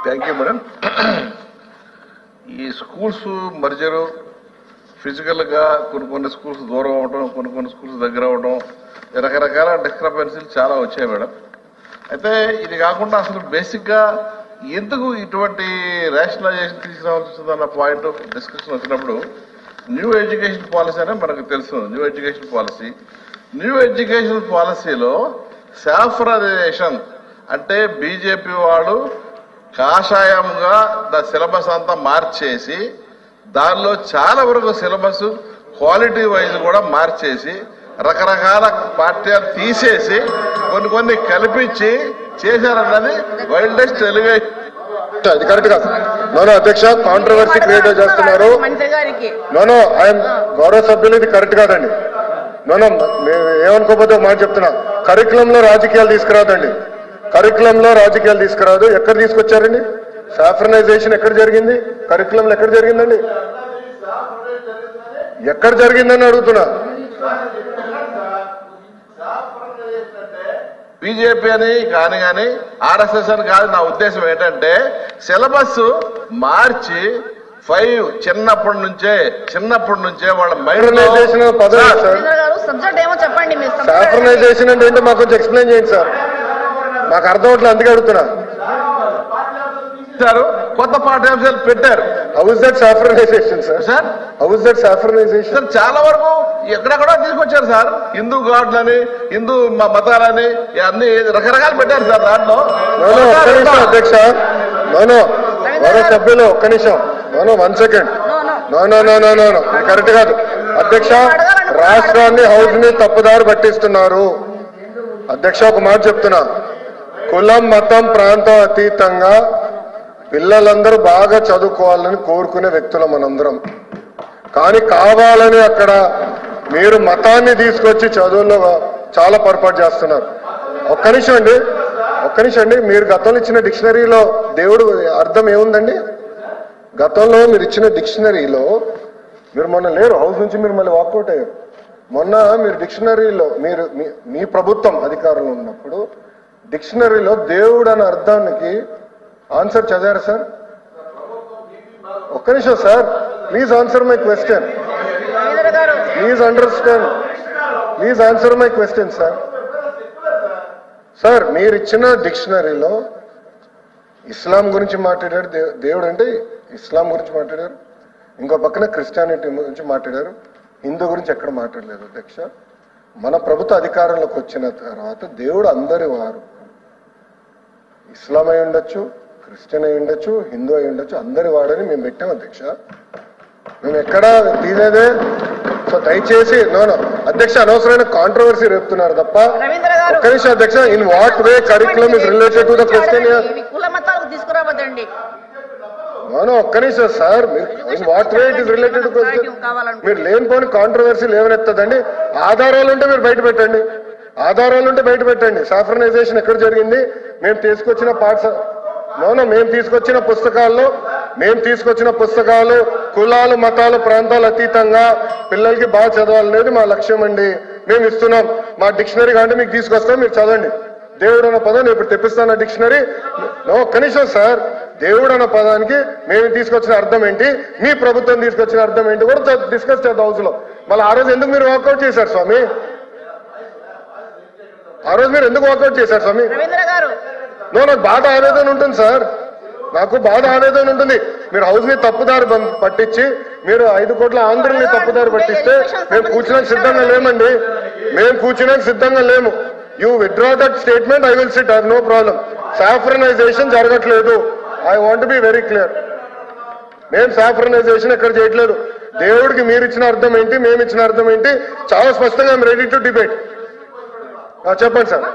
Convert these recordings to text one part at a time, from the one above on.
Thank you madam. ఈ schools మర్జరు ఫిజికల్గా కొన్ని స్కూల్స్ దూరం అవడం, కొన్ని స్కూల్స్ దగ్గర అవడం, రకరకాల డిస్క్రపెన్సీలు చాలా వచ్చాయి మేడం. అయితే ఇది కాకుండా అసలు బేసిక్గా ఎందుకు ఇటువంటి రేషనలైజేషన్ తీసుకురావాల్సి వస్తుందన్న పాయింట్ డిస్కషన్ వచ్చినప్పుడు న్యూ ఎడ్యుకేషన్ పాలసీ అనేది మనకు తెలుసు. న్యూ ఎడ్యుకేషన్ పాలసీలో సాఫ్రనైజేషన్ అంటే బీజేపీ వాడు కాషాయంగా సిలబస్ అంతా మార్చేసి దానిలో చాలా వరకు సిలబస్ క్వాలిటీ వైజ్ కూడా మార్చేసి రకరకాల పాఠ్యాలు తీసేసి కొన్ని కల్పించి చేశారన్నది వైల్డెస్ట్ ఎలివేషన్. అది కరెక్ట్ కాదు. నోనో అధ్యక్ష, కాంట్రవర్సీ క్రియేట్ చేస్తున్నారు. నోనో ఆయన గౌరవ సభ్యులు ఇది కరెక్ట్ కాదండి. నోనో ఏమనుకోకపోతే మాట చెప్తున్నా, కరికులంలో రాజకీయాలు తీసుకురాదండి. కరికులంలో రాజకీయాలు తీసుకురాదు. ఎక్కడ తీసుకొచ్చారండి? సాఫ్రనైజేషన్ ఎక్కడ జరిగింది? కరికులంలో ఎక్కడ జరిగిందండి? ఎక్కడ జరిగిందని అడుగుతున్నా. బీజేపీ అని కానీ ఆర్ఎస్ఎస్ అని కాదు. నా ఉద్దేశం ఏంటంటే సిలబస్ మార్చి 5 చిన్నప్పటి నుంచే వాళ్ళ మైండ్ సాఫ్రనైజేషన్ అంటే ఏంటో మాకు కొంచెం ఎక్స్ప్లెయిన్ చేయండి సార్. మాకు అర్థం అవట్లేదు, అందుకే అడుగుతున్నా. కొత్త పాఠ్యాంశాలు పెట్టారు. How is that saffronisation sir? How is that saffronisation? చాలా వరకు ఎక్కడెక్కడ తీసుకొచ్చారు సార్. హిందూ గాడ్లని, హిందూ మతాలని అన్ని రకరకాలు పెట్టారు సార్. దాంట్లో అధ్యక్ష గౌరవ సభ్యులు ఒక్క నిమిషం. 1 సెకండ్. నో కరెక్ట్ కాదు అధ్యక్ష. రాష్ట్రాన్ని హౌస్ ని తప్పుదారి పట్టిస్తున్నారు అధ్యక్ష. ఒక మాట చెప్తున్నా, కులం మతం ప్రాంతం అతీతంగా పిల్లలందరూ బాగా చదువుకోవాలని కోరుకునే వ్యక్తులు మనందరం. కానీ కావాలని అక్కడ మీరు మతాన్ని తీసుకొచ్చి చదువుల్లో చాలా పొరపాటు చేస్తున్నారు. ఒక్క నిమిషం అండి. మీరు గతంలో ఇచ్చిన డిక్షనరీలో దేవుడు అర్థం ఏముందండి? గతంలో మీరు ఇచ్చిన డిక్షనరీలో మీరు మొన్న లేరు, హౌస్ నుంచి మీరు మళ్ళీ వాకౌట్ అయ్యారు. మొన్న మీరు డిక్షనరీలో మీ ప్రభుత్వం అధికారంలో ఉన్నప్పుడు డిక్షనరీలో దేవుడు అనే అర్థానికి ఆన్సర్ చదివారు సార్? ఒక్క నిమిషం sir, please answer my question. Please answer my question sir. Sir మీరు ఇచ్చిన డిక్షనరీలో ఇస్లాం గురించి మాట్లాడారు, దేవుడు అంటే ఇస్లాం గురించి మాట్లాడారు. ఇంకో పక్కన క్రిస్టియానిటీ గురించి మాట్లాడారు. హిందూ గురించి ఎక్కడ మాట్లాడలేదు అధ్యక్ష. మన ప్రభుత్వ అధికారంలోకి వచ్చిన తర్వాత దేవుడు అందరి వారు, ఇస్లాం అయి ఉండొచ్చు, క్రిస్టియన్ అయి ఉండొచ్చు, హిందూ అయి ఉండొచ్చు, అందరి వాడని మేము పెట్టాం అధ్యక్ష. మేము ఎక్కడా తీసేదే. సో దయచేసి అధ్యక్ష అనవసరమైన కాంట్రవర్సీ రేపుతున్నారు తప్ప. ఒక్క నిమిషం అధ్యక్ష. In what way curriculum is related to the question? ఒక్క నిమిషం sir. In what way it is related to question? మీరు లేనిపోని కాంట్రవర్సీ లేవనెత్తదండి. ఆధారాలు ఉంటే మీరు బయట పెట్టండి. సాఫ్రనైజేషన్ ఎక్కడ జరిగింది? మేము తీసుకొచ్చిన పుస్తకాలు కులాలు మతాలు ప్రాంతాలు అతీతంగా పిల్లలకి బాగా చదవాలనేది మా లక్ష్యం అండి. మేము ఇస్తున్నాం. మా డిక్షనరీ అంటే మీకు తీసుకొస్తాం, మీరు చదవండి. దేవుడు అన్న పదం ఇప్పుడు తెప్పిస్తాను డిక్షనరీ. కనీసం సార్, దేవుడు అన్న పదానికి మేము తీసుకొచ్చిన అర్థం ఏంటి, మీ ప్రభుత్వం తీసుకొచ్చిన అర్థం ఏంటి కూడా డిస్కస్ చేద్దాం హౌస్ లో. మళ్ళీ ఆ రోజు ఎందుకు మీరు వాకౌట్ చేశారు స్వామి? నాకు బాధ ఆవేదన ఉంటుంది సార్. మీరు హౌస్ ని తప్పుదారి పట్టించి మీరు 5 కోట్ల ఆంధ్రుల్ని తప్పుదారి పట్టిస్తే మేము కూర్చున్నాక సిద్ధంగా లేము. You withdraw that statement, I will sit, I have no problem. Saffronization జరగట్లేదు. I want be very clear. మేము సాఫ్రనైజేషన్ ఎక్కడ చేయట్లేదు. దేవుడికి మీరు ఇచ్చిన అర్థం ఏంటి, మేము ఇచ్చిన అర్థం ఏంటి చాలా స్పష్టంగా ఐఎమ్ రెడీ టు డిబేట్. చెప్పండి sir.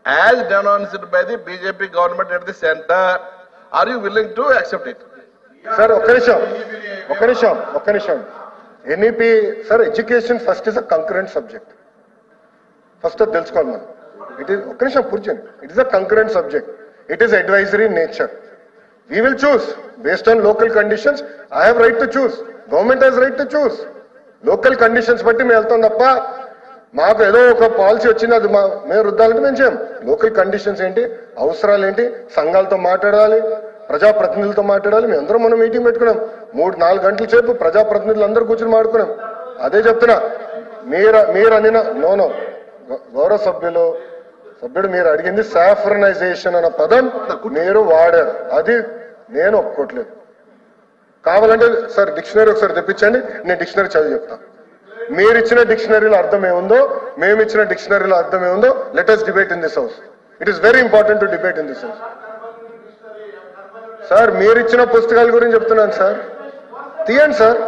As denounced by the BJP government at the center, are you willing to accept it? Sir, ఒక్క నిమిషం. NEP, sir, education first is a concurrent subject. First అది తెలుసుకోవాలి మనం. ఒక్క నిమిషం కూర్చోండి. It is a concurrent subject. It is advisory in nature. We will choose based on local conditions. I have right to choose. Government has right to choose. Local conditions బట్టి మేము వెళ్తాం తప్ప మాకు ఏదో ఒక పాలసీ వచ్చింది, అది మేము రుద్దాలంటే మేము చేయం. లోకల్ కండిషన్స్ ఏంటి, అవసరాలు ఏంటి, సంఘాలతో మాట్లాడాలి, ప్రజాప్రతినిధులతో మాట్లాడాలి. మేము అందరం మనం మీటింగ్ పెట్టుకున్నాం, 3-4 గంటల సేపు ప్రజాప్రతినిధులు అందరూ కూర్చొని మాట్లాడుకున్నాం. అదే చెప్తున్నా, మీరు అనిన నో గౌరవ సభ్యుడు మీరు అడిగింది సాఫ్రనైజేషన్ అన్న పదం మీరు వాడారు, అది నేను ఒప్పుకోవట్లేదు. కావాలంటే సార్ డిక్షనరీ ఒకసారి తెప్పించండి, నేను డిక్షనరీ చదివి చెప్తా. మీరు ఇచ్చిన డిక్షనరీలో అర్థం ఏముందో, మేము ఇచ్చిన డిక్షనరీలో అర్థం ఏముందో, let us debate in this house. It is very important to debate in this house. Sir మీరు ఇచ్చిన పుస్తకాల గురించి చెప్తున్నాను సార్, తీయండి సార్.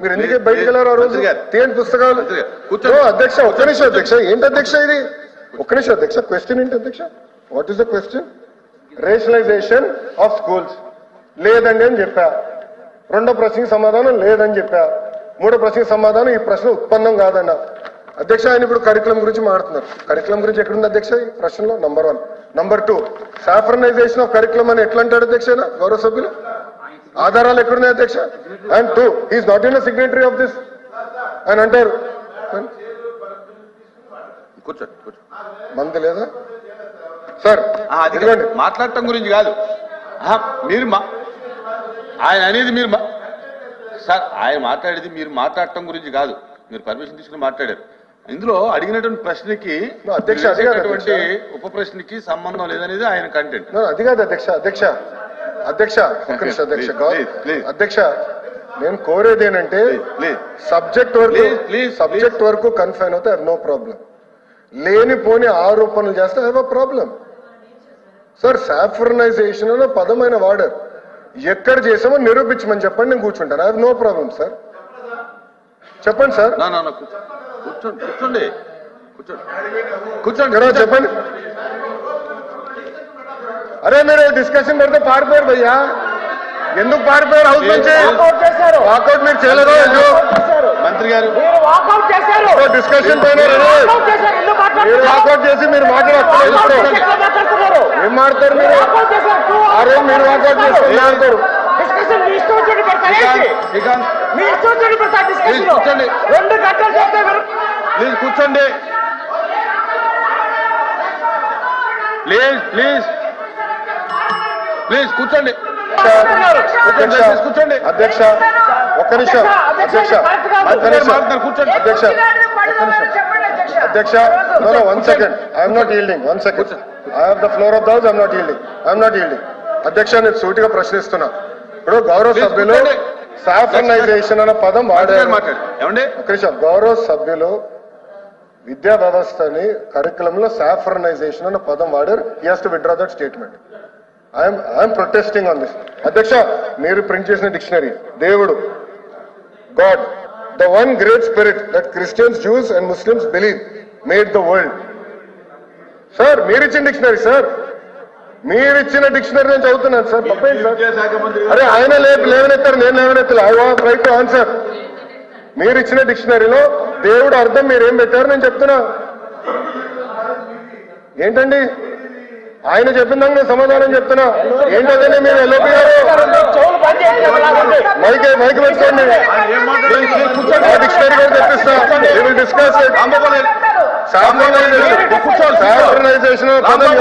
మీరు ఎందుకే బయటకు వెళ్ళారు ఆ రోజు? తీయండి పుస్తకాలు. అధ్యక్ష ఒక్క నిమిషం అధ్యక్ష, ఏంటి అధ్యక్ష ఇది? ఒక్క నిమిషం అధ్యక్ష, క్వశ్చన్ ఏంటి అధ్యక్ష? What is the question? Rationalization of schools లేదండి అని చెప్పా. రెండో ప్రశ్నకి సమాధానం లేదని చెప్పా. మూడో ప్రశ్నకి సమాధానం ఈ ప్రశ్న ఉత్పన్నం కాదన్న. అధ్యక్ష ఆయన ఇప్పుడు కరికులం గురించి మాట్లాడుతున్నారు. కరికులం గురించి ఎక్కడుంది అధ్యక్ష ఈ ప్రశ్నలో? Number 1. Number 2, saffronisation of curriculum అని ఎట్లా అంటాడు అధ్యక్ష గౌరవ సభ్యులు? ఆధారాలు ఎక్కడున్నాయి అధ్యక్ష? And 2, is not in signatory of this అని అంటారు. మంది లేదా సార్? మాట్లాడటం గురించి కాదు మీరు ఆయన అనేది, మీరు సార్ ఆయన మాట్లాడేది మీరు మాట్లాడటం గురించి కాదు, మీరు పర్మిషన్ తీసుకుని మాట్లాడారు. ఇందులో అడిగినటువంటి ప్రశ్నకి అధ్యక్ష ఉప ప్రశ్నకి సంబంధం లేదనేది ఆయన కంటెంట్. అది కాదు అధ్యక్ష. అధ్యక్ష నేను కోరేది ఏంటంటే సబ్జెక్ట్ వరకు కన్ఫైన్ అవుతే నో ప్రాబ్లం. లేనిపోని ఆరోపణలు చేస్తే have a problem. Sir saffronization అనే పదమైన వాడారు, ఎక్కడ చేసామో నిరూపించమని చెప్పండి, నేను కూర్చుంటాను. I have no problem sir. చెప్పండి సార్. కూర్చోండి చెప్పండి. అరే మీరు డిస్కషన్ పెడితే పారిపోయారు భయ్యా, ఎందుకు పారిపోయారు హౌస్ నుంచి? వాకౌట్ మీరు చేయలేదు మంత్రి గారు, డిస్కషన్ పైన మీరు వాకౌట్ చేసి మీరు మాట్లాడతారు. ఏం మాట్లాడతారు మీరు? ఆ రోజు మీరు వాకౌట్ చేసి మాట్లాడతారు. ప్లీజ్ కూర్చోండి, ప్లీజ్ కూర్చోండి. కూర్చోండి అధ్యక్ష, ఒక్క నిమిషం అధ్యక్ష, కూర్చోండి అధ్యక్ష, అధ్యక్ష. No, 1 second. I am not yielding. 1 second. I have the floor of the house. I am not yielding. అధ్యక్ష నేను సూటిగా ప్రశ్నిస్తున్నా. ఇప్పుడు గౌరవ సభ్యులు సాఫ్రనైజేషన్ అన్న పదం వాడారు. ఒక నిమిషం. గౌరవ సభ్యులు విద్యా వ్యవస్థని కరికులంలో సాఫ్రనైజేషన్ అన్న పదం వాడారు. He has to withdraw that statement. I am protesting on this. అధ్యక్ష మీరు ప్రింట్ చేసిన డిక్షనరీ దేవుడు, God, the one great spirit that Christians, Jews and Muslims believe made the world. Sir మీరు ఇచ్చిన డిక్షనరీ సార్, మీరు ఇచ్చిన డిక్షనరీ నేను చదువుతున్నాను సార్. తప్పేంటి సార్? అరే ఆయన లేవనెత్తారు, నేను లేవనెత్తాను. I want right to answer. మీరు ఇచ్చిన డిక్షనరీలో దేవుడు అర్థం మీరేం పెట్టారు నేను చెప్తున్నా. ఏంటండి ఆయన చెప్పిన దానికి నేను సమాధానం చెప్తున్నా. ఏంటంటే మీరు ఎల్ఓపి గారు మైక్ పెట్టుకోండి, డిక్షనరీ కూడా తెప్పిస్తా. డిస్కస్ సాఫ్రనైజేషన్ పదం